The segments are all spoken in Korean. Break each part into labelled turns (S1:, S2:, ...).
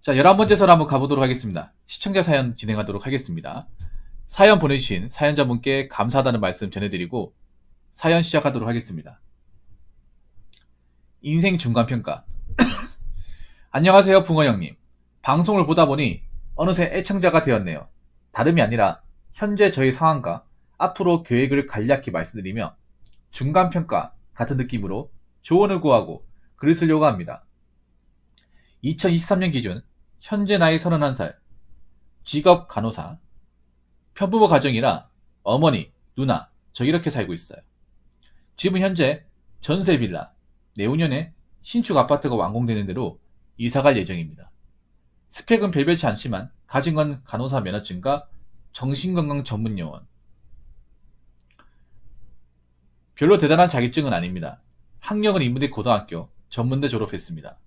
S1: 자, 11번째 선 한번 가보도록 하겠습니다. 시청자 사연 진행하도록 하겠습니다. 사연 보내주신 사연자분께 감사하다는 말씀 전해드리고 사연 시작하도록 하겠습니다. 인생 중간평가. 안녕하세요, 붕어 형님. 방송을 보다 보니 어느새 애청자가 되었네요. 다름이 아니라 현재 저희 상황과 앞으로 계획을 간략히 말씀드리며 중간평가 같은 느낌으로 조언을 구하고 글을 쓰려고 합니다. 2023년 기준 현재 나이 31살, 직업 간호사, 편부모 가정이라 어머니, 누나, 저 이렇게 살고 있어요. 집은 현재 전세 빌라, 내후년에 신축 아파트가 완공되는 대로 이사갈 예정입니다. 스펙은 별별치 않지만 가진 건 간호사 면허증과 정신건강 전문요원. 별로 대단한 자격증은 아닙니다. 학력은 인문대 고등학교, 전문대 졸업했습니다.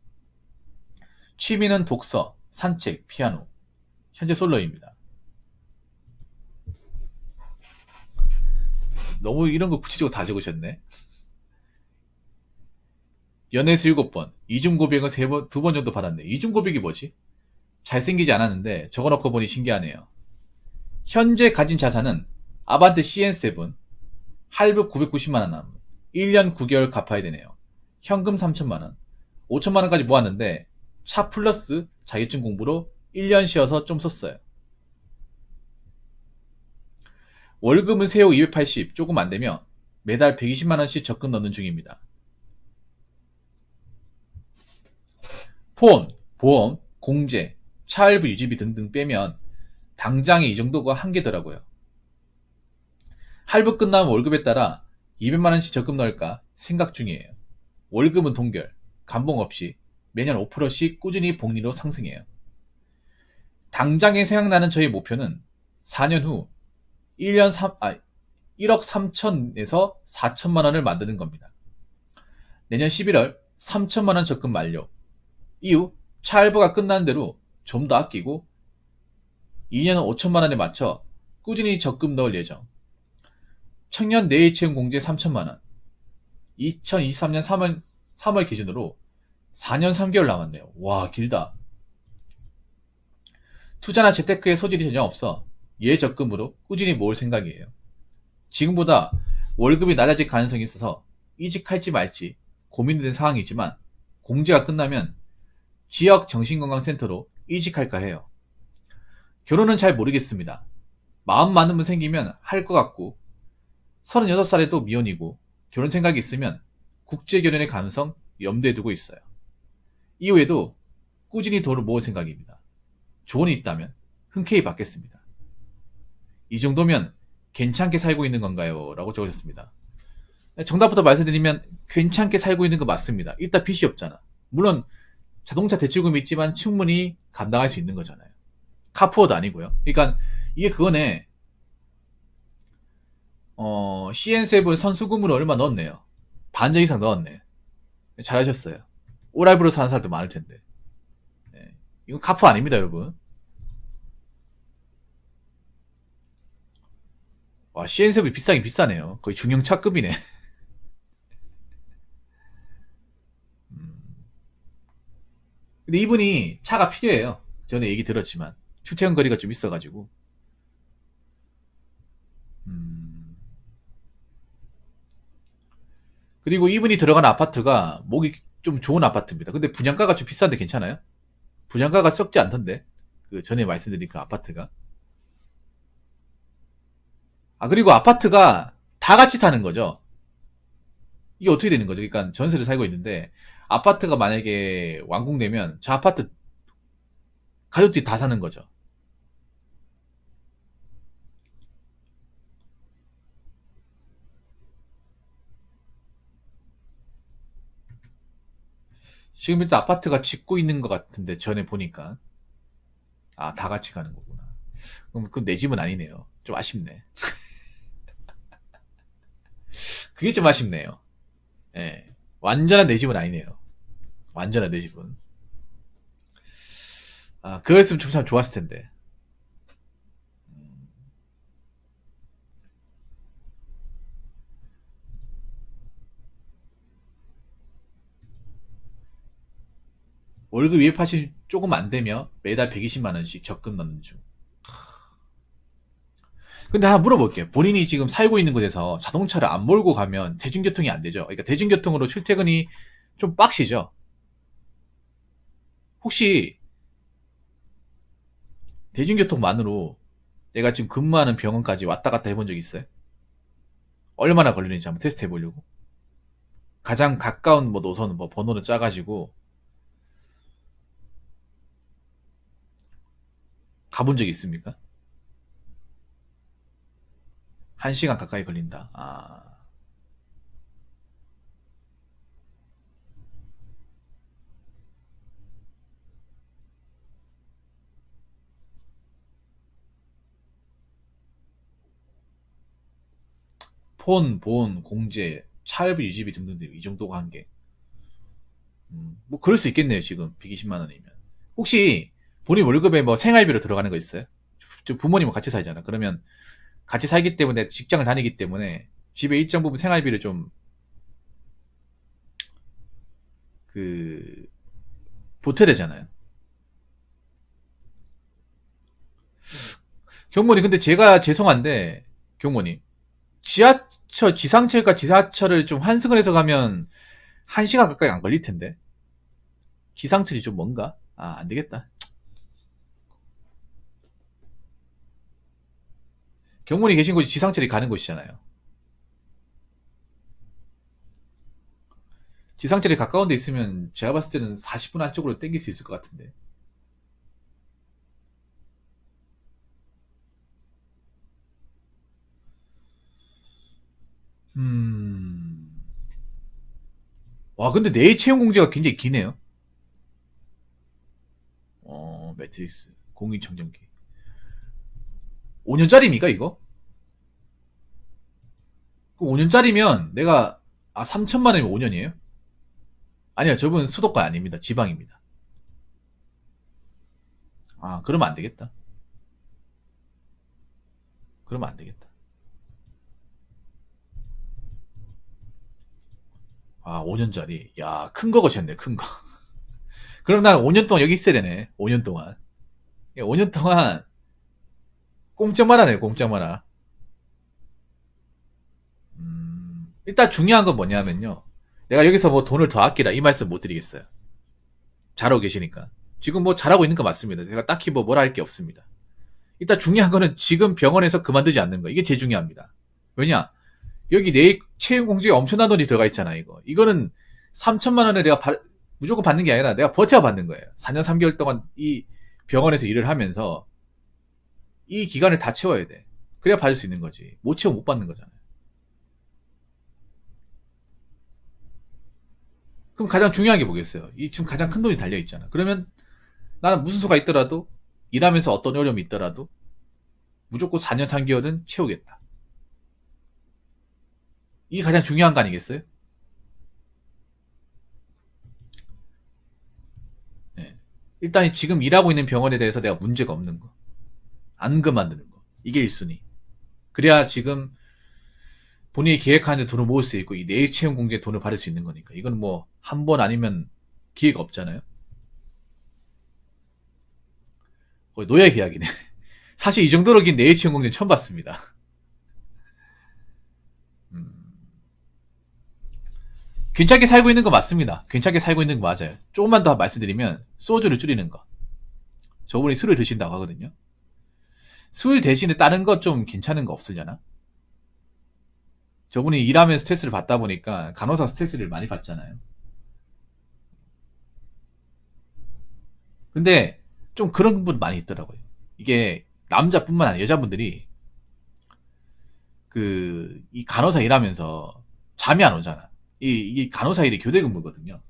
S1: 취미는 독서, 산책, 피아노. 현재 솔로입니다. 너무 이런 거 구체적으로 다 적으셨네. 연애수 7번, 이중 고백은 2번 정도 받았네. 이중 고백이 뭐지? 잘생기지 않았는데 적어놓고 보니 신기하네요. 현재 가진 자산은 아반떼 CN7, 할부 990만원 남, 1년 9개월 갚아야 되네요. 현금 3천만원, 5천만원까지 모았는데 차 플러스 자격증 공부로 1년 쉬어서 좀 썼어요. 월급은 세후 280 조금 안되며 매달 120만원씩 적금 넣는 중입니다. 폰, 보험, 공제, 차 할부 유지비 등등 빼면 당장에 이 정도가 한계더라고요. 할부 끝나면 월급에 따라 200만원씩 적금 넣을까 생각 중이에요. 월급은 동결, 감봉 없이 매년 5%씩 꾸준히 복리로 상승해요. 당장에 생각나는 저의 목표는 4년 후 1억 3천에서 4천만원을 만드는 겁니다. 내년 11월 3천만원 적금 만료. 이후 차 할부가 끝나는 대로 좀 더 아끼고 2년은 5천만원에 맞춰 꾸준히 적금 넣을 예정. 청년 내일 채용 공제 3천만원. 2023년 3월 기준으로 4년 3개월 남았네요. 와, 길다. 투자나 재테크에 소질이 전혀 없어 예적금으로 꾸준히 모을 생각이에요. 지금보다 월급이 낮아질 가능성이 있어서 이직할지 말지 고민된 상황이지만 공제가 끝나면 지역 정신건강센터로 이직할까 해요. 결혼은 잘 모르겠습니다. 마음 맞으면 생기면 할 것 같고 36살에도 미혼이고 결혼 생각이 있으면 국제결혼의 가능성 염두에 두고 있어요. 이후에도 꾸준히 돈을 모을 생각입니다. 조언이 있다면 흔쾌히 받겠습니다. 이 정도면 괜찮게 살고 있는 건가요? 라고 적으셨습니다. 정답부터 말씀드리면 괜찮게 살고 있는 거 맞습니다. 일단 빚이 없잖아. 물론 자동차 대출금이 있지만 충분히 감당할 수 있는 거잖아요. 카푸어도 아니고요. 그러니까 이게 그거네. CN7 선수금으로 얼마 넣었네요. 반전 이상 넣었네. 잘하셨어요. 오라이브로 사는 사람도 많을 텐데. 네. 이건 카푸 아닙니다, 여러분. 와, CN7이 비싸긴 비싸네요. 거의 중형차급이네. 근데 이분이 차가 필요해요. 전에 얘기 들었지만. 출퇴근 거리가 좀 있어가지고. 그리고 이분이 들어간 아파트가 목이 좀 좋은 아파트입니다. 근데 분양가가 좀 비싼데 괜찮아요? 분양가가 썩지 않던데. 그 전에 말씀드린 그 아파트가. 아, 그리고 아파트가 다 같이 사는 거죠. 이게 어떻게 되는 거죠? 그러니까 전세를 살고 있는데 아파트가 만약에 완공되면 저 아파트 가족들이 다 사는 거죠. 지금 일단 아파트가 짓고 있는 것 같은데 전에 보니까 아, 다 같이 가는 거구나. 그럼 그 내 집은 아니네요. 좀 아쉽네. 그게 좀 아쉽네요. 예. 완전한 내 집은 아니네요. 완전한 내 집은. 아, 그랬으면 참 좋았을 텐데. 월급 280 조금 안 되며 매달 120만 원씩 적금 넣는 중. 근데 하나 물어볼게요. 본인이 지금 살고 있는 곳에서 자동차를 안 몰고 가면 대중교통이 안 되죠. 그러니까 대중교통으로 출퇴근이 좀 빡시죠. 혹시 대중교통만으로 내가 지금 근무하는 병원까지 왔다 갔다 해본 적 있어요? 얼마나 걸리는지 한번 테스트 해보려고. 가장 가까운 뭐 노선 뭐 번호를 짜가지고 가본 적이 있습니까? 1시간 가까이 걸린다. 아, 폰, 보험, 공제, 차협비, 유지비 등등 이 정도가 한 게. 뭐 그럴 수 있겠네요. 지금 120만 원이면. 혹시 본인 월급에 뭐 생활비로 들어가는 거 있어요? 부모님은 같이 살잖아. 그러면 같이 살기 때문에 직장을 다니기 때문에 집에 일정 부분 생활비를 좀 그 보태야 되잖아요. 경모님 근데 제가 죄송한데 경모님 지하철 지상철과 지하철을 좀 환승을 해서 가면 1시간 가까이 안 걸릴 텐데 기상철이 좀 뭔가? 아, 안 되겠다. 경문이 계신 곳이 지상철이 가는 곳이잖아요. 지상철이 가까운 데 있으면 제가 봤을 때는 40분 안쪽으로 땡길 수 있을 것 같은데. 음. 와, 근데 내일 채용 공제가 굉장히 기네요. 매트리스, 공인청정기. 5년짜리입니까, 이거? 5년짜리면 내가, 3천만 원이면 5년이에요? 아니요, 저분 수도권 아닙니다. 지방입니다. 아, 그러면 안 되겠다. 그러면 안 되겠다. 아, 5년짜리. 야, 큰 거 거쳤네, 큰 거. 그럼 난 5년 동안 여기 있어야 되네. 5년 동안. 5년 동안 꼼짝만 하네, 꼼짝만 하. 일단 중요한 건 뭐냐면요. 내가 여기서 뭐 돈을 더 아끼라 이 말씀 못 드리겠어요. 잘하고 계시니까. 지금 뭐 잘하고 있는 거 맞습니다. 제가 딱히 뭐 뭐라 할 게 없습니다. 일단 중요한 거는 지금 병원에서 그만두지 않는 거. 이게 제일 중요합니다. 왜냐? 여기 내일 채용 공제에 엄청난 돈이 들어가 있잖아, 이거. 이거는 3천만 원을 내가 무조건 받는 게 아니라 내가 버텨 받는 거예요. 4년 3개월 동안 이 병원에서 일을 하면서 이 기간을 다 채워야 돼. 그래야 받을 수 있는 거지. 못 채워 못 받는 거잖아요. 그럼 가장 중요한 게 뭐겠어요? 이 지금 가장 큰 돈이 달려 있잖아. 그러면 나는 무슨 수가 있더라도 일하면서 어떤 어려움이 있더라도 무조건 4년 3개월은 채우겠다. 이게 가장 중요한 거 아니겠어요? 네. 일단 지금 일하고 있는 병원에 대해서 내가 문제가 없는 거. 안 그만두는 거. 이게 1순위. 그래야 지금 본인이 계획하는 돈을 모을 수 있고 이 내일 채용 공제에 돈을 받을 수 있는 거니까. 이건 뭐 한 번 아니면 기회가 없잖아요. 거의 노예 계약이네. 사실 이 정도로 긴 내일 채용 공제는 처음 봤습니다. 음, 괜찮게 살고 있는 거 맞습니다. 괜찮게 살고 있는 거 맞아요. 조금만 더 말씀드리면 소주를 줄이는 거. 저분이 술을 드신다고 하거든요. 술 대신에 다른 거 좀 괜찮은 거 없으려나? 저분이 일하면 스트레스를 받다 보니까 간호사 스트레스를 많이 받잖아요. 근데 좀 그런 분 많이 있더라고요. 이게 남자뿐만 아니라 여자분들이 이 간호사 일하면서 잠이 안 오잖아. 이 간호사 일이 교대 근무거든요.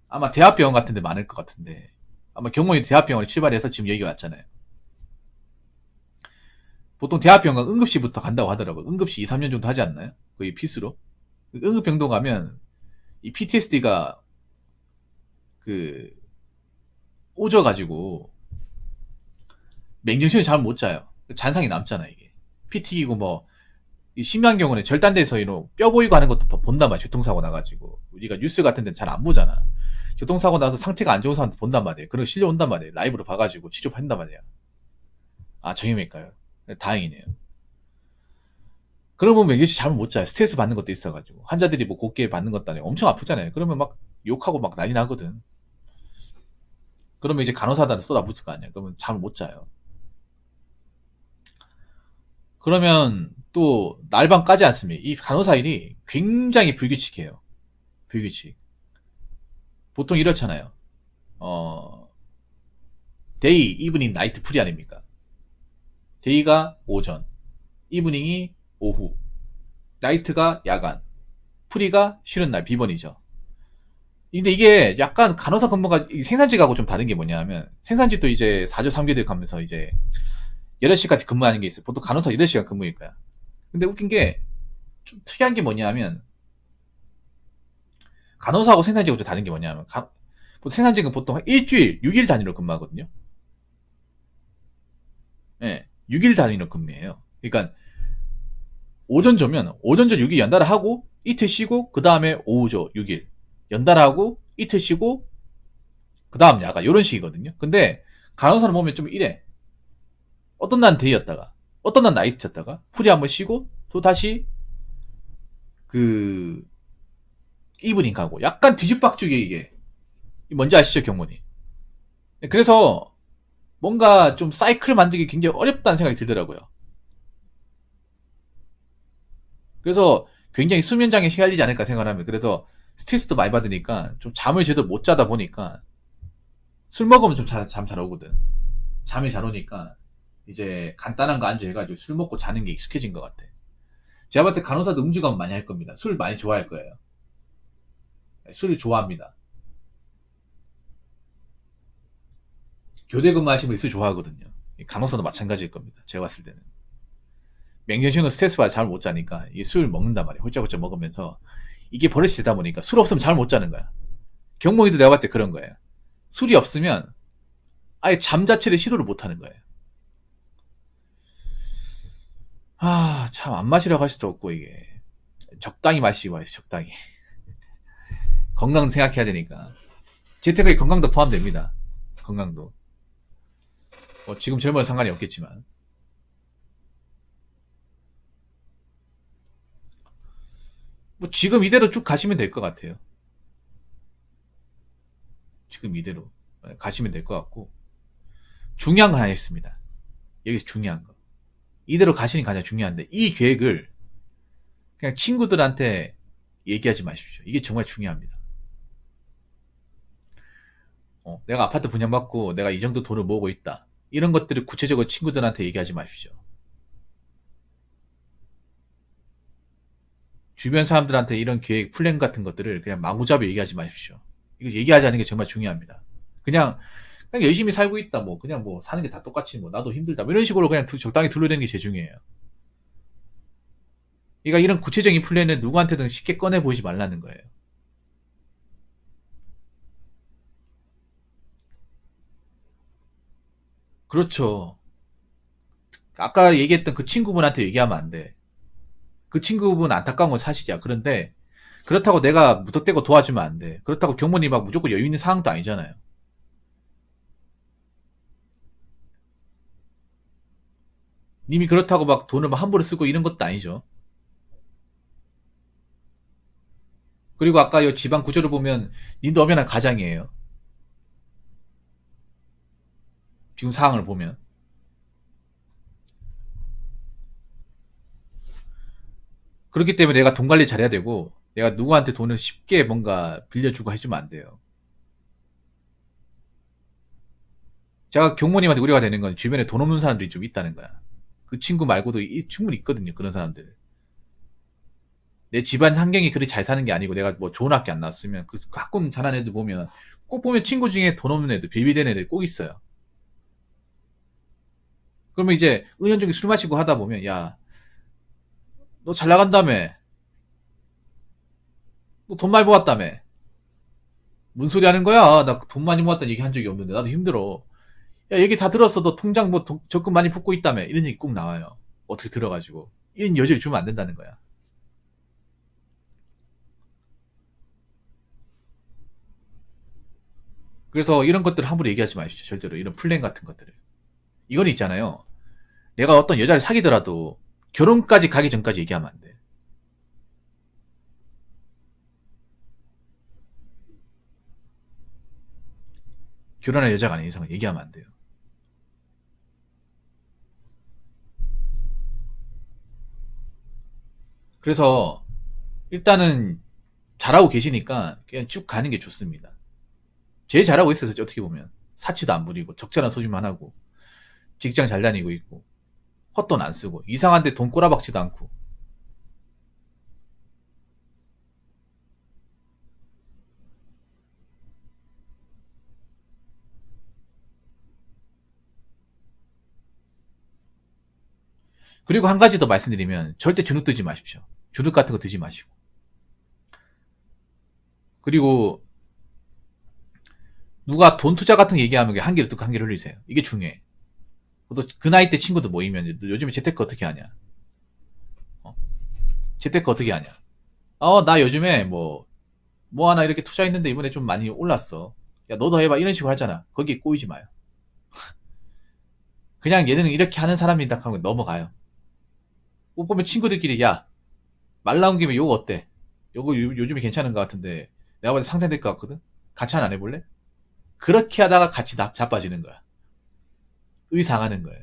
S1: 아마 대학병원 같은 데 많을 것 같은데 아마 경모이 대학병원에 출발해서 지금 여기 왔잖아요. 보통 대학병원 응급실부터 간다고 하더라고요. 응급실 2, 3년 정도 하지 않나요? 거의 필수로. 응급병동 가면 이 PTSD가 그 오져가지고 맹정신을 잠을 못 자요. 잔상이 남잖아 이게. 피 튀기고 뭐 심한 경우는 절단돼서 뼈 보이고 하는 것도 본단 말이야. 교통사고 나가지고 우리가 뉴스 같은 데는 잘 안 보잖아. 교통사고 나서 상태가 안 좋은 사람도 본단 말이에요. 그리고 실려온단 말이에요. 라이브로 봐가지고 치료한단 말이에요. 아, 정형외과요. 다행이네요. 그러면 명규씨 잠을 못 자요. 스트레스 받는 것도 있어가지고. 환자들이 뭐 곱게 받는 것도 아니고 엄청 아프잖아요. 그러면 막 욕하고 막 난리 나거든. 그러면 이제 간호사한테 쏟아붓을 거 아니야. 그러면 잠을 못 자요. 그러면 또 날밤 까지 않습니다. 이 간호사 일이 굉장히 불규칙해요. 불규칙. 보통 이렇잖아요. 데이, 이브닝, 나이트 프리 아닙니까? 데이가 오전, 이브닝이 오후, 나이트가 야간, 프리가 쉬는 날, 비번이죠. 근데 이게 약간 간호사 근무가 생산직하고 좀 다른 게 뭐냐면, 생산직도 이제 4조 3교대 가면서 이제 8시까지 근무하는 게 있어요. 보통 간호사 8시간 근무일 거야. 근데 웃긴 게, 좀 특이한 게 뭐냐면, 간호사하고 생산직하고 좀 다른 게 뭐냐면, 생산직은 보통 일주일, 6일 단위로 근무하거든요. 예, 6일 단위로 근무해요. 그러니까, 오전조면, 오전조 6일 연달아 하고, 이틀 쉬고, 그 다음에 오후조 6일. 연달아 하고, 이틀 쉬고, 그 다음 야간. 요런 식이거든요. 근데, 간호사는 보면 좀 이래. 어떤 날 데이였다가, 어떤 날 나이트였다가, 풀이 한번 쉬고, 또 다시, 그, 이브닝 가고. 약간 뒤죽박죽이 이게. 뭔지 아시죠, 경문이? 그래서, 뭔가 좀 사이클 만들기 굉장히 어렵다는 생각이 들더라고요. 그래서 굉장히 수면장애 시달리지 않을까 생각을 합니다. 그래서 스트레스도 많이 받으니까 좀 잠을 제대로 못 자다 보니까 술 먹으면 좀 잠 잘 오거든. 잠이 잘 오니까 이제 간단한 거 안주 해가지고 술 먹고 자는 게 익숙해진 것 같아. 제가 봤을 때 간호사도 음주가면 많이 할 겁니다. 술 많이 좋아할 거예요. 술을 좋아합니다. 교대 근무하시는 분이 술 좋아하거든요. 간호사도 마찬가지일 겁니다. 제가 봤을 때는. 맹년시는 스트레스 받아 잠을 못 자니까 이게 술을 먹는단 말이에요. 홀짝홀짝 먹으면서 이게 버릇이 되다 보니까 술 없으면 잠을 못 자는 거야. 경모이도 내가 봤을 때 그런 거예요. 술이 없으면 아예 잠 자체를 시도를 못 하는 거예요. 아, 참 안 마시라고 할 수도 없고 이게 적당히 마시고 와요. 적당히. 건강 생각해야 되니까. 재테크에 건강도 포함됩니다. 건강도. 지금 젊어도 상관이 없겠지만. 뭐 지금 이대로 쭉 가시면 될 것 같아요. 지금 이대로 가시면 될 것 같고 중요한 거 하나 있습니다. 여기서 중요한 거. 이대로 가시는 게 가장 중요한데 이 계획을 그냥 친구들한테 얘기하지 마십시오. 이게 정말 중요합니다. 내가 아파트 분양받고 내가 이 정도 돈을 모으고 있다. 이런 것들을 구체적으로 친구들한테 얘기하지 마십시오. 주변 사람들한테 이런 계획, 플랜 같은 것들을 그냥 마구잡이 얘기하지 마십시오. 이거 얘기하지 않는 게 정말 중요합니다. 그냥 열심히 살고 있다. 뭐 그냥 뭐 사는 게 다 똑같이 뭐 나도 힘들다. 뭐 이런 식으로 그냥 적당히 둘러대는 게 제일 중요해요. 그러니까 이런 구체적인 플랜을 누구한테든 쉽게 꺼내 보이지 말라는 거예요. 그렇죠. 아까 얘기했던 그 친구분한테 얘기하면 안 돼. 그 친구분 안타까운 건 사실이야. 그런데 그렇다고 내가 무턱대고 도와주면 안 돼. 그렇다고 경무님 막 무조건 여유 있는 상황도 아니잖아요. 님이 그렇다고 막 돈을 막 함부로 쓰고 이런 것도 아니죠. 그리고 아까 이 집안 구조를 보면 님도 엄연한 가장이에요. 지금 상황을 보면. 그렇기 때문에 내가 돈 관리 잘해야 되고 내가 누구한테 돈을 쉽게 뭔가 빌려주고 해주면 안 돼요. 제가 경모님한테 우려가 되는 건 주변에 돈 없는 사람들이 좀 있다는 거야. 그 친구 말고도 충분히 있거든요. 그런 사람들. 내 집안 환경이 그리 잘 사는 게 아니고 내가 뭐 좋은 학교 안 나왔으면 그 가끔 잘하는 애들 보면 꼭 보면 친구 중에 돈 없는 애들, 빌비된 애들 꼭 있어요. 그러면 이제 은연중에 술 마시고 하다 보면 야, 너 잘 나간다며. 너 돈 많이 모았다며. 뭔 소리 하는 거야? 나 돈 많이 모았다는 얘기 한 적이 없는데 나도 힘들어. 야, 얘기 다 들었어. 너 통장 뭐 적금 많이 붓고 있다며. 이런 얘기 꼭 나와요. 어떻게 들어가지고. 이런 여지를 주면 안 된다는 거야. 그래서 이런 것들을 함부로 얘기하지 마십시오. 절대로. 이런 플랜 같은 것들을. 이건 있잖아요. 내가 어떤 여자를 사귀더라도 결혼까지 가기 전까지 얘기하면 안 돼. 결혼할 여자가 아닌 이상은 얘기하면 안 돼요. 그래서 일단은 잘하고 계시니까 그냥 쭉 가는 게 좋습니다. 제일 잘하고 있어요. 어떻게 보면. 사치도 안 부리고 적절한 소비만 하고 직장 잘 다니고 있고 헛돈 안 쓰고 이상한데 돈 꼬라박지도 않고. 그리고 한 가지 더 말씀드리면 절대 주눅 들지 마십시오. 주눅 같은 거 드지 마시고. 그리고 누가 돈 투자 같은 거 얘기하면 한개를 듣고 한개를 흘리세요. 이게 중요해. 또 그 나이 때 친구들 모이면 요즘에 재테크 어떻게 하냐? 재테크 어떻게 하냐? 나 요즘에 뭐 하나 이렇게 투자했는데 이번에 좀 많이 올랐어. 야, 너도 해봐. 이런 식으로 하잖아. 거기에 꼬이지 마요. 그냥 얘는 이렇게 하는 사람이다 하고 넘어가요. 꼭 보면 친구들끼리, 야, 말 나온 김에 요거 어때? 요거 요즘에 괜찮은 것 같은데, 내가 봐도 상장될 것 같거든? 같이 하나 안 해볼래? 그렇게 하다가 같이 자빠지는 거야. 의상하는 거예요.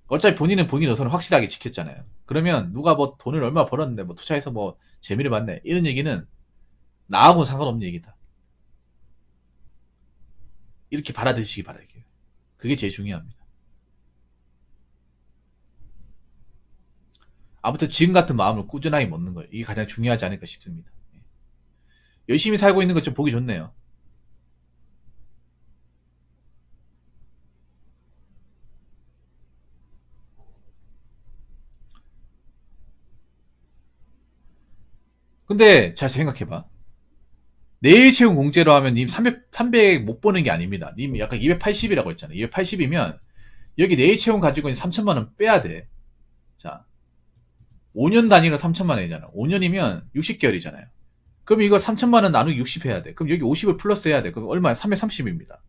S1: 어차피 본인은 본인 노선을 확실하게 지켰잖아요. 그러면 누가 뭐 돈을 얼마 벌었는데 뭐 투자해서 뭐 재미를 봤네. 이런 얘기는 나하고는 상관없는 얘기다. 이렇게 받아들이시기 바랄게요. 그게 제일 중요합니다. 아무튼 지금 같은 마음을 꾸준하게 먹는 거예요. 이게 가장 중요하지 않을까 싶습니다. 열심히 살고 있는 것 좀 보기 좋네요. 근데 잘 생각해봐. 내일 채용 공제로 하면 님 300 못 버는 게 아닙니다. 님 약간 280이라고 했잖아요. 280이면 여기 내일 채용 가지고 있는 3천만 원 빼야 돼. 자, 5년 단위로 3천만 원이잖아. 5년이면 60개월이잖아요. 그럼 이거 3천만 원 나누기 60 해야 돼. 그럼 여기 50을 플러스 해야 돼. 그럼 얼마야? 330입니다.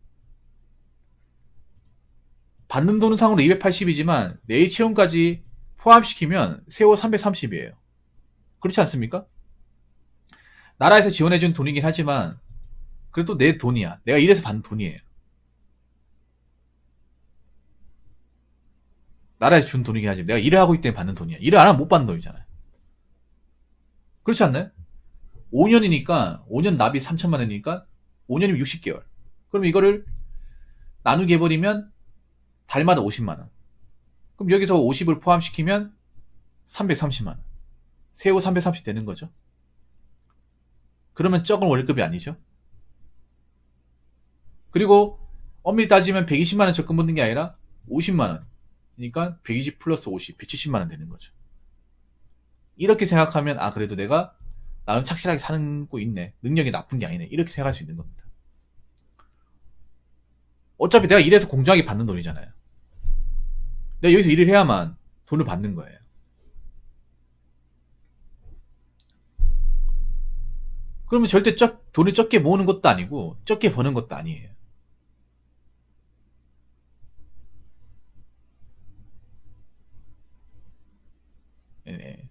S1: 받는 돈은 상으로 280이지만 내일 채용까지 포함시키면 세후 330이에요. 그렇지 않습니까? 나라에서 지원해준 돈이긴 하지만 그래도 내 돈이야. 내가 일해서 받는 돈이에요. 나라에서 준 돈이긴 하지만 내가 일을 하고 있기 때문에 받는 돈이야. 일을 안 하면 못 받는 돈이잖아요. 그렇지 않나요? 5년이니까 5년 납입 3천만 원이니까 5년이면 60개월. 그럼 이거를 나누게 해버리면 달마다 50만 원. 그럼 여기서 50을 포함시키면 330만 원. 세후 330 되는 거죠. 그러면 적은 월급이 아니죠. 그리고 엄밀히 따지면 120만 원 적금 붙는 게 아니라 50만 원. 그러니까 120 플러스 50, 170만 원 되는 거죠. 이렇게 생각하면 그래도 내가 나름 착실하게 사는거 있네. 능력이 나쁜 게 아니네. 이렇게 생각할 수 있는 겁니다. 어차피 내가 일해서 공정하게 받는 돈이잖아요. 내가 여기서 일을 해야만 돈을 받는 거예요. 그러면 절대 돈을 적게 모으는 것도 아니고 적게 버는 것도 아니에요. 예.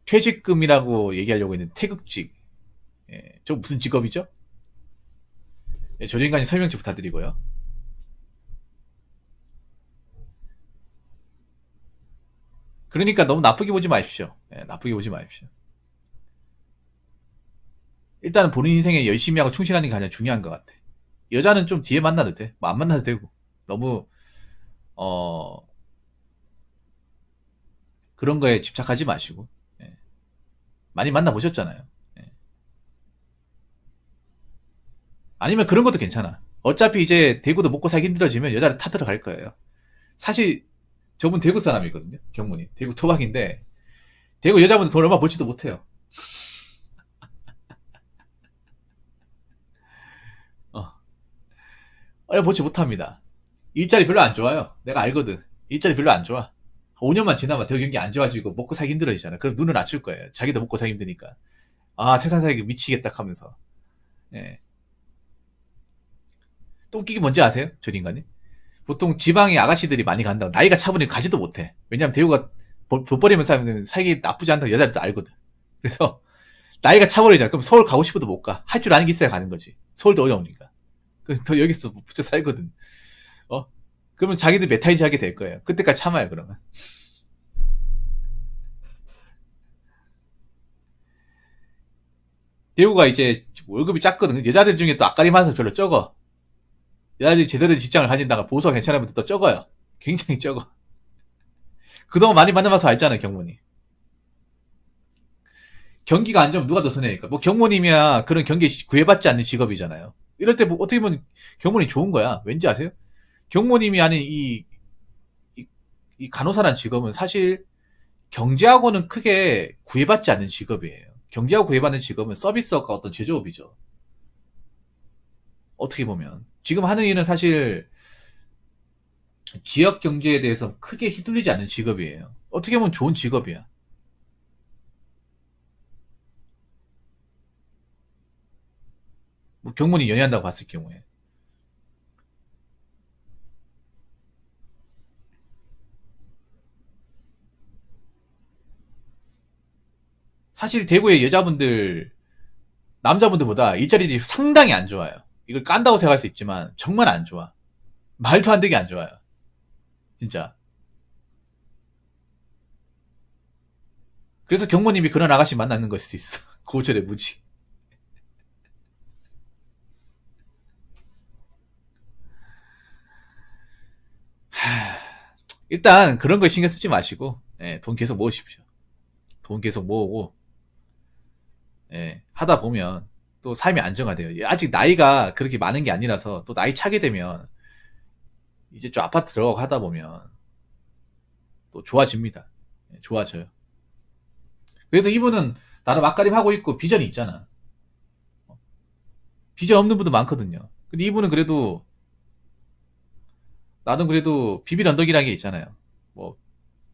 S1: 퇴직금이라고 얘기하려고 했는데 태극직. 저 무슨 직업이죠? 조진관님 설명 좀 부탁드리고요. 그러니까 너무 나쁘게 보지 마십시오. 나쁘게 보지 마십시오. 일단은 본인 인생에 열심히 하고 충실하는 게 가장 중요한 것 같아. 여자는 좀 뒤에 만나도 돼. 뭐 안 만나도 되고. 너무 그런 거에 집착하지 마시고. 많이 만나보셨잖아요. 아니면 그런 것도 괜찮아. 어차피 이제 대구도 먹고 살기 힘들어지면 여자를 타들어 갈 거예요. 사실 저분 대구 사람이거든요. 경문이. 대구 토박인데 대구 여자분들 돈 얼마 벌지도 못해요. 얼마 벌지 못합니다. 일자리 별로 안 좋아요. 내가 알거든. 일자리 별로 안 좋아. 5년만 지나면 대구 경기 안 좋아지고 먹고 살기 힘들어지잖아. 그럼 눈을 낮출 거예요. 자기도 먹고 살기 힘드니까. 아, 세상 살기 미치겠다 하면서. 예. 또 웃기기 뭔지 아세요? 저 인간이? 보통 지방에 아가씨들이 많이 간다고 나이가 차보니 가지도 못해. 왜냐면 대우가 돈 버리면서 하면 살기 나쁘지 않다고 여자들도 알거든. 그래서 나이가 차버리잖아. 그럼 서울 가고 싶어도 못 가. 할 줄 아는 게 있어야 가는 거지. 서울도 어려우니까. 그래서 더 여기서 붙여 살거든. 어? 그러면 자기들 메타이즈 하게 될 거예요. 그때까지 참아요, 그러면. 대우가 이제 월급이 작거든. 여자들 중에 또 앞가림 많아서 별로 적어. 여자들이 제대로 직장을 다닌다가 보수가 괜찮은 분들 또 적어요. 굉장히 적어. 그동안 많이 만나봐서 알잖아요, 경무님. 경기가 안 좋으면 누가 더 손해니까. 뭐 경무님이야 그런 경기에 구애받지 않는 직업이잖아요. 이럴 때 뭐 어떻게 보면 경무님 좋은 거야. 왠지 아세요? 경무님이 아닌 이 간호사란 직업은 사실 경제하고는 크게 구애받지 않는 직업이에요. 경제하고 구애받는 직업은 서비스업과 어떤 제조업이죠. 어떻게 보면. 지금 하는 일은 사실 지역 경제에 대해서 크게 휘둘리지 않는 직업이에요. 어떻게 보면 좋은 직업이야. 뭐 경무님 연애한다고 봤을 경우에. 사실 대구의 여자분들, 남자분들보다 일자리들이 상당히 안 좋아요. 이걸 깐다고 생각할 수 있지만 정말 안 좋아. 말도 안 되게 안 좋아요. 진짜. 그래서 경모님이 그런 아가씨 만나는 걸 수도 있어. 고절의 무지. 하... 일단 그런 걸 신경 쓰지 마시고 예, 돈 계속 모으십시오. 돈 계속 모으고 예, 하다 보면 또 삶이 안정화돼요. 아직 나이가 그렇게 많은 게 아니라서 또 나이 차게 되면 이제 좀 아파트 들어가고 하다 보면 또 좋아집니다. 예, 좋아져요. 그래도 이분은 나름 앞가림 하고 있고 비전이 있잖아. 비전 없는 분도 많거든요. 근데 이분은 그래도 나는 그래도 비빌 언덕이라는 게 있잖아요. 뭐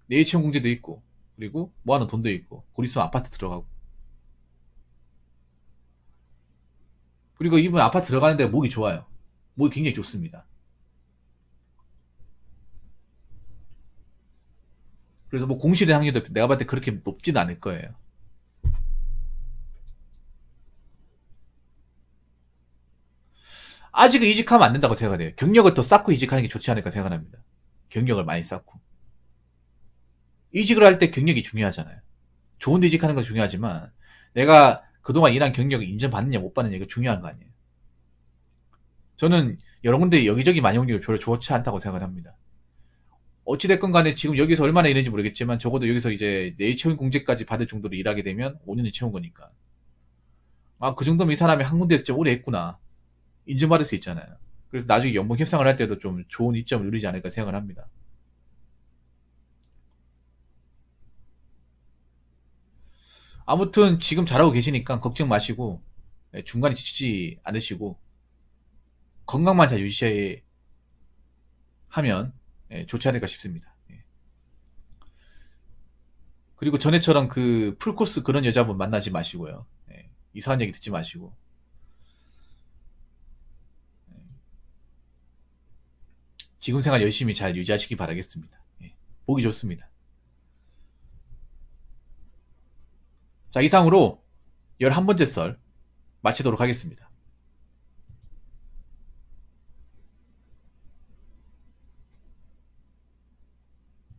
S1: 내일채용 공제도 있고 그리고 모아놓은 돈도 있고 곧 있으면 아파트 들어가고 그리고 이분 아파트 들어가는 데가 목이 좋아요. 목이 굉장히 좋습니다. 그래서 뭐 공실의 확률도 내가 봤을 때 그렇게 높지는 않을 거예요. 아직은 이직하면 안 된다고 생각해요. 경력을 더 쌓고 이직하는 게 좋지 않을까 생각합니다. 경력을 많이 쌓고. 이직을 할 때 경력이 중요하잖아요. 좋은 데 이직하는 건 중요하지만 내가 그동안 일한 경력을 인정받느냐 못 받느냐 이거 중요한 거 아니에요. 저는 여러 군데 여기저기 많이 온 게 별로 좋지 않다고 생각을 합니다. 어찌됐건 간에 지금 여기서 얼마나 일했는지 모르겠지만 적어도 여기서 이제 내일 채용 공제까지 받을 정도로 일하게 되면 5년을 채운 거니까. 아, 그 정도면 이 사람이 한 군데에서 좀 오래 했구나. 인정받을 수 있잖아요. 그래서 나중에 연봉 협상을 할 때도 좀 좋은 이점을 누리지 않을까 생각을 합니다. 아무튼 지금 잘하고 계시니까 걱정 마시고 예, 중간에 지치지 않으시고 건강만 잘 유지하면 예, 좋지 않을까 싶습니다. 예. 그리고 전에처럼 그 풀코스 그런 여자분 만나지 마시고요. 예, 이상한 얘기 듣지 마시고 지금 생활 열심히 잘 유지하시기 바라겠습니다. 예, 보기 좋습니다. 자, 이상으로 11번째 썰 마치도록 하겠습니다.